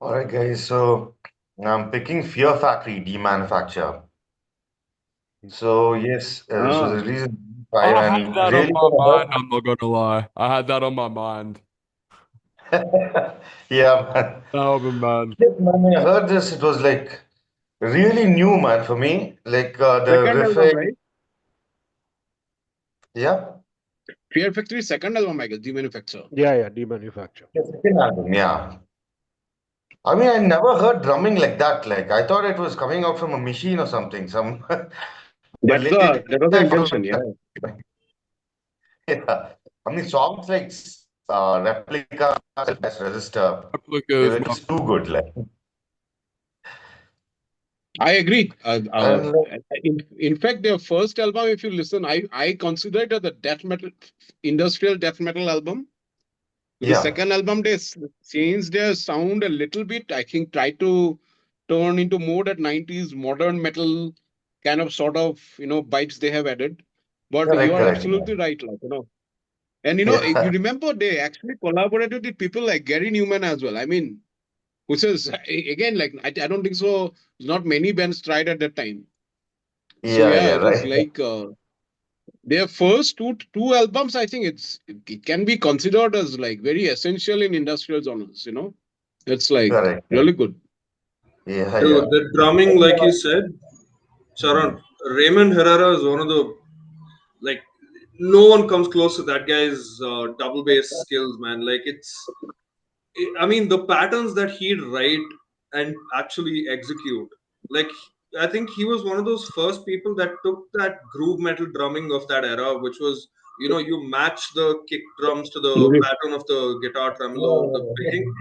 All right, guys. So I'm picking Fear Factory, Demanufacture. So yes, this was Ah, released in 5 I had and that on really my mind. I'm not gonna lie. I had that on my mind. yeah, man. That album, man. Yes, man, I heard this. It was like really new, man, for me. Like the second riff, album, right? yeah, Fear Factory second album, I guess, Demanufacture. Yeah, Demanufacture. the second album, yeah. I mean, I never heard drumming like that. Like I thought it was coming out from a machine or something. Some, but That was the intention, yeah. yeah. I mean, songs like Replica, Best Resistor, Replica is my it's too good. Like, I agree. and like, In fact, their first album, if you listen, I consider it as a death metal, industrial death metal album. The yeah, second album, they changed their sound a little bit. I think try to turn into more that 90s modern metal kind of sort of, bites they have added. But you correct, are correct. absolutely right, like. And if you Yeah, remember, they actually collaborated with people like Gary Newman as well. I mean, which is again like I don't think so. Not many bands tried at that time. So yeah, yeah, yeah, it was right. like their first two albums. I think it can be considered as like very essential in industrial genres. It's like Correct, really correct. good. Yeah, Dude, yeah. the drumming, like you said, Sharon, Mhm. Raymond Herrera is one of the like no one comes close to that guy's double bass skills, man. Like I mean, the patterns that he'd write and actually execute. Like I think he was one of those first people that took that groove metal drumming of that era, which was you match the kick drums to the Very- pattern of the guitar tremolo, the picking.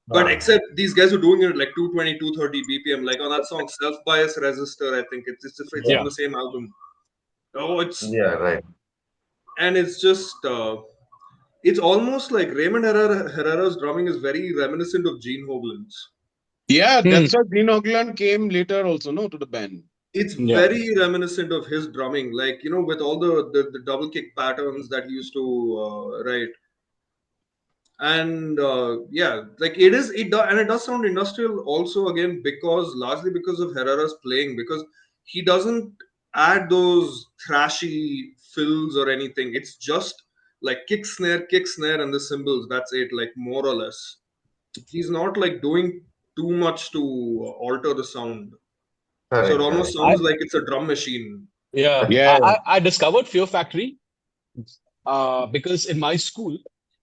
But Ah, except these guys were doing it at like 220, 230 BPM. Like on that song, Self Bias Resistor, I think it's yeah, on the same album. Oh, yeah, right. it's just it's almost like Herrera's drumming is very reminiscent of Gene Hoglan's. Yeah, Hmm. that's why Green Ogland came later also, no, to the band. It's Yeah. very reminiscent of his drumming, like with all the double kick patterns that he used to write. And yeah, like it does sound industrial also again because largely because of Herrera's playing because he doesn't add those thrashy fills or anything. It's just like kick snare and the cymbals. That's it, like more or less. He's not like doing too much to alter the sound, so it Correct, almost correct. I sounds like it's a drum machine. yeah. Yeah. I discovered Fear Factory because in my school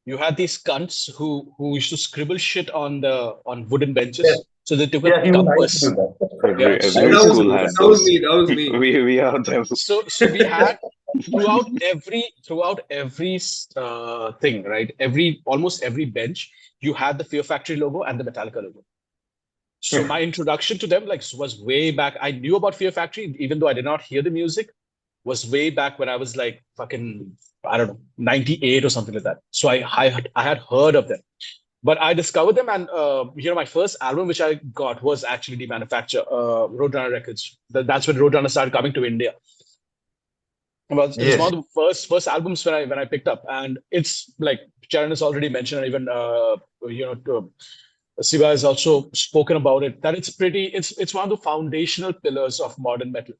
you had these cunts who used to scribble shit on wooden Yeah, benches. So they took a yeah, even I used to do compass. that. Yeah. I So used That to was do school that. had that was those. me. That was me. We are them. so we had throughout every thing, right? Almost every bench, you had the Fear Factory logo and the Metallica logo. So my introduction to them was way back. I knew about Fear Factory, even though I did not hear the music, was way back when I was like fucking, I don't know, 98 or something like that. So I had heard of them. But I discovered them, and my first album which I got was actually Demanufacture, Roadrunner Records. That's when Roadrunner started coming to India. It was Yes, one of the first albums when I picked up, and it's like Charan has already mentioned, and even Siva has also spoken about it. That it's one of the foundational pillars of modern metal.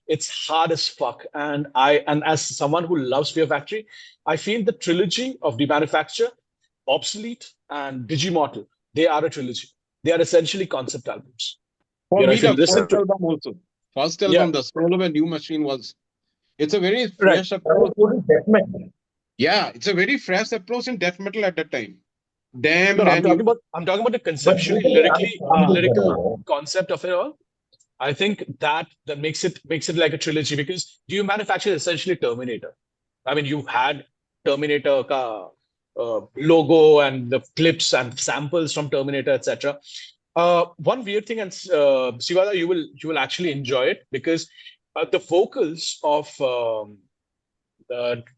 It's hard as fuck, and as someone who loves Fear Factory, I feel the trilogy of Demanufacture, Obsolete, and Digimortal, they are a trilogy. They are essentially concept albums. For me, If you the listen first to, album also. First yeah, album, The Soul of a New Machine was. It's a very right. fresh that was approach. totally death metal. Yeah, it's a very fresh approach in death metal at that time. No, Damned no, and I'm talking about the But conceptually, nobody lyrically, the understands it lyrical anymore. concept of it all. I think that makes it like a trilogy because Do You Manufacture is essentially Terminator. I mean, you had Terminator logo and the clips and samples from Terminator, etc. One weird thing, and Sivada, you will actually enjoy it because the vocals of uh,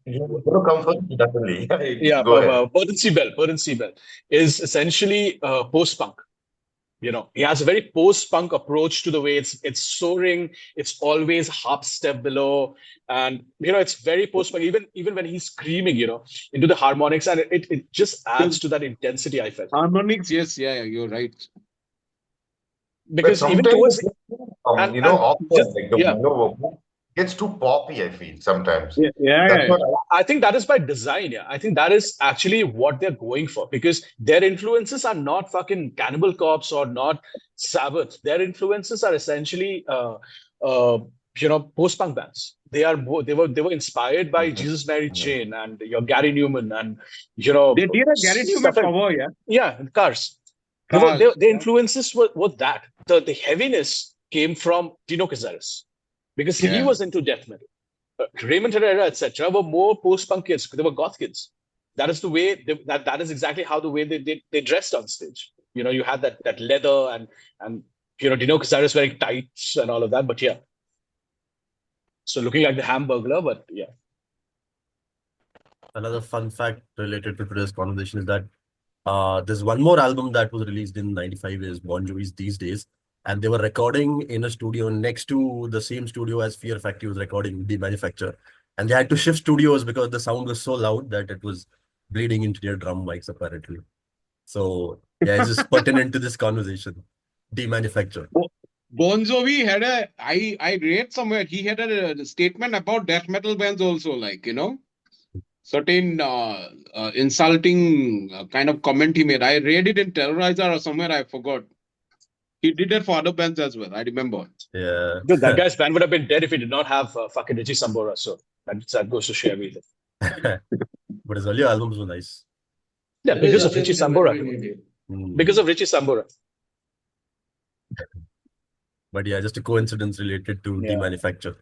You know, come first, definitely. yeah, Go ahead. Burton C. Bell is essentially post-punk. He has a very post-punk approach to the way it's soaring. It's always half step below, and it's very post-punk. Even when he's screaming, into the harmonics, and it just adds to that intensity. I felt. harmonics. Yes, yeah, you're right. But because even sometimes, towards and awkward, just like the yeah, gets too poppy, I feel sometimes. Yeah, yeah, That's yeah. what I think that is by design. Yeah, I think that is actually what they're going for because their influences are not fucking Cannibal Corpse or not Sabbath. Their influences are essentially, post-punk bands. They were inspired by Jesus Mary Chain and your Gary Newman and They did a Gary Newman stuff like cover, yeah. yeah, Cars. Cars. Their influences were that the heaviness came from Dino Cazares because he Yeah. was into death metal. Raymond Herrera, etc., were more post-punk kids. They were goth kids. That is the way that is exactly how the way they dressed on stage. You had that leather and Dino Cazares wearing tights and all of that. But yeah, so looking like the Hamburglar, but yeah. Another fun fact related to today's conversation is that there's one more album that was released in '95 is Bon Jovi's These Days, and they were recording in a studio next to the same studio as Fear Factory was recording Demanufacture, and they had to shift studios because the sound was so loud that it was bleeding into their drum mics apparently. So yeah, it's just pertinent to this conversation. Demanufacture. Bon Jovi had I read somewhere he had a statement about death metal bands also, like, certain insulting kind of comment he made. I read it in Terrorizer or somewhere, I forgot. He did that for other bands as well, I remember. Yeah. Dude, that guy's band would have been dead if he did not have fucking Richie Sambora. So that goes to show everything. But his earlier albums were nice. Yeah, because of Richie Sambora. Mm. Because of Richie Sambora. But yeah, just a coincidence related to Yeah. Demanufacture.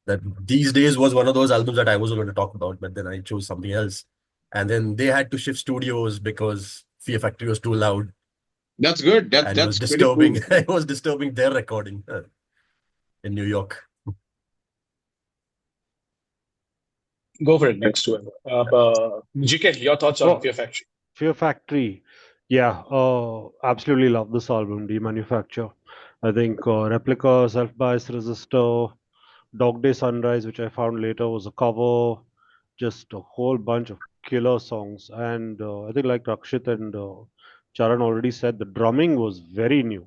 That These Days was one of those albums that I was going to talk about, but then I chose something else. And then they had to shift studios because Fear Factory was too loud. That's good. And it was That's pretty disturbing. cool. It was disturbing their recording in New York. Go for it. Next to it. GK, your thoughts on Fear Factory? Fear Factory. Yeah, absolutely love this album, Demanufacture. I think Replica, Self Bias Resistor, Dog Day Sunrise, which I found later was a cover, just a whole bunch of killer songs. And I think, like Rakshit and Charan already said, the drumming was very new.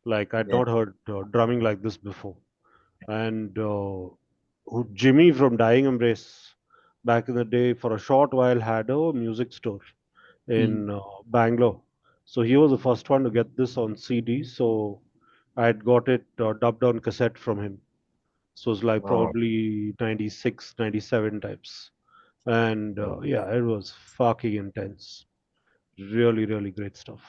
Like, I'd not heard drumming like this before. And Jimmy from Dying Embrace, back in the day, for a short while, had a music store in Bangalore. So he was the first one to get this on CD. So I had got it dubbed on cassette from him. So it's like probably 96, 97 types. And yeah, it was fucking intense. Really, really great stuff.